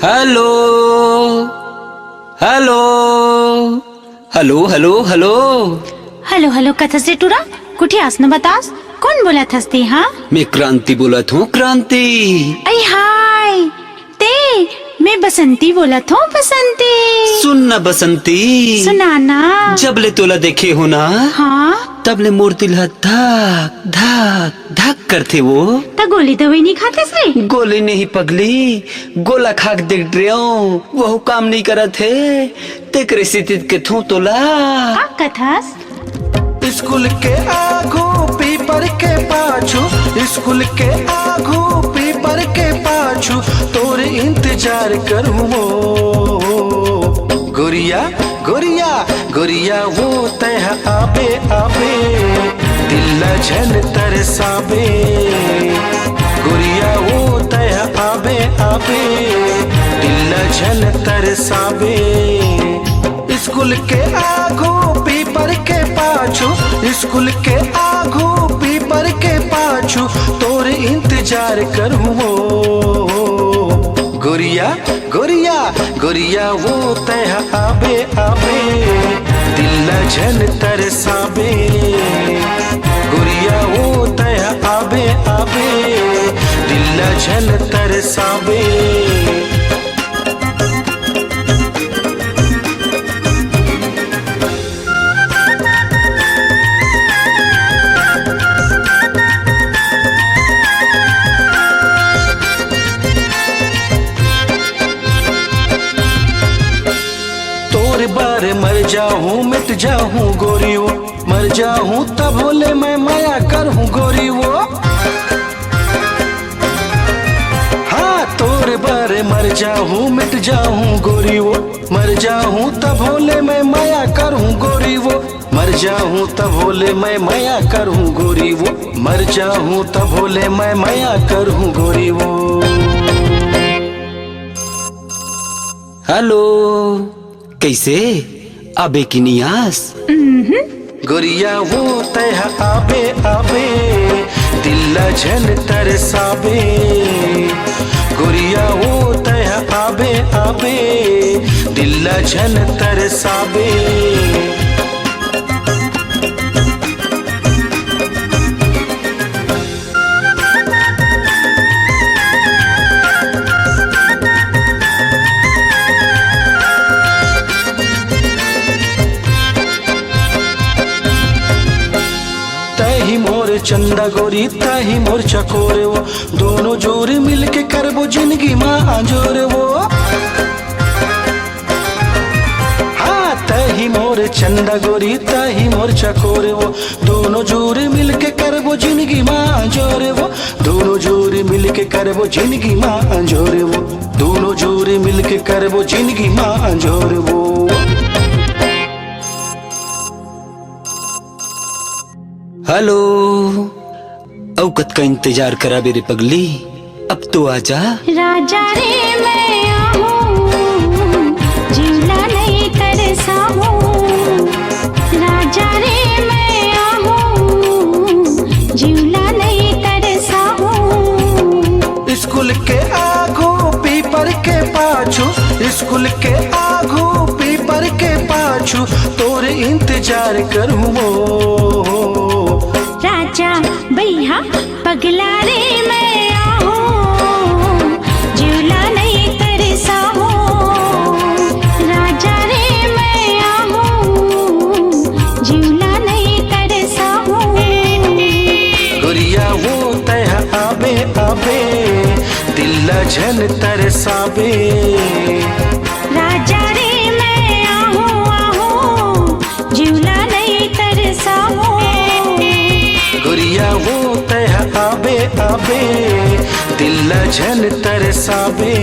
Hello hello hello hello hello hello hello कथस रे टुरा कुठे आस न बतास कोण बोलत हसते हाँ मैं क्रांति बोलत हूँ। क्रांति अय हाय ते मैं बसंती बोलत हूँ। बसंती सुन न बसंती, सुनाना जब ले तोला देखे हो ना हाँ तब ले मोर दिल धक धक धक करते वो। त गोली दवाई नहीं खाते से गोली नहीं पगली, गोला खाक देख रहे हो वो काम नहीं करत है। तेरे स्थिति के थू तोला का कथस स्कूल के आगू पीपर के पाछू, स्कूल के आगू पीपर के पाछू तोर इंतजार करूँ गोरिया गोरिया गोरिया वो तह आबे आबे दिल झन तरसाबे। गोरिया वो तह आबे आबे दिल झन तरसाबे। स्कूल के आगू पीपर के पाछू, स्कूल के आगू पीपर के पाछू तोर इंतजार करूँ गोरिया गोरिया गोरिया वो तह आबे आबे दिल झन तरसाबे। गोरिया वो तह आबे आबे दिल झन तरसाबे। बार मर जाऊं मिट जाऊं गोरी वो, मर जाऊं तब बोले मैं माया करूं गोरी वो। हाँ तोर बार मर जाऊं मिट जाऊं गोरी वो, मर जाऊं तब बोले मैं माया करूं गोरी वो। मर जाऊं तब बोले मैं माया करूं गोरी वो, मर जाऊं तब बोले मैं माया करूं गोरी वो। हेलो कैसे आबे की नियास गोरिया वो तह आबे आबे दिल झन तरसाबे। गोरिया वो तह आबे आबे दिल झन तरसाबे। तही मोर चंदा गोरी तही मोर चकोरे वो, दोनों जोर मिलके करबो जिंदगी माँ आजोर वो। हाँ तही मोर चंदा गोरी तही मोर चकोरे वो, दोनों जोर मिलके करबो जिंदगी माँ आजोर वो। दोनों जोर मिलके करबो जिंदगी माँ आजोर वो, दोनों जोर मिलके करबो जिंदगी माँ आजोर वो। हेलो औकत का इंतजार करा मेरे पगली, अब तो आजा। राजा रे मैं आहूँ जीवला नहीं तरसा हूँ। राजा रे मैं आहूँ जीवला नहीं तरसा हूँ। स्कूल के आगू पीपर के पाछू, स्कूल के आगू पीपर के पाछू तोर इंतजार करूँ राजा भैया पगला रे मैं आहूँ जीवला नहीं तरसा हूँ। राजा रे मैं आहूँ जीवला नहीं तरसा हूँ। गोरिया वो तह आबे आबे दिल झन तरसाबे। राजा रे मैं आहूँ आहूँ जीवला नहीं तरसा हूँ। गोरिया वो तह आबे आबे दिल झन तरसाबे।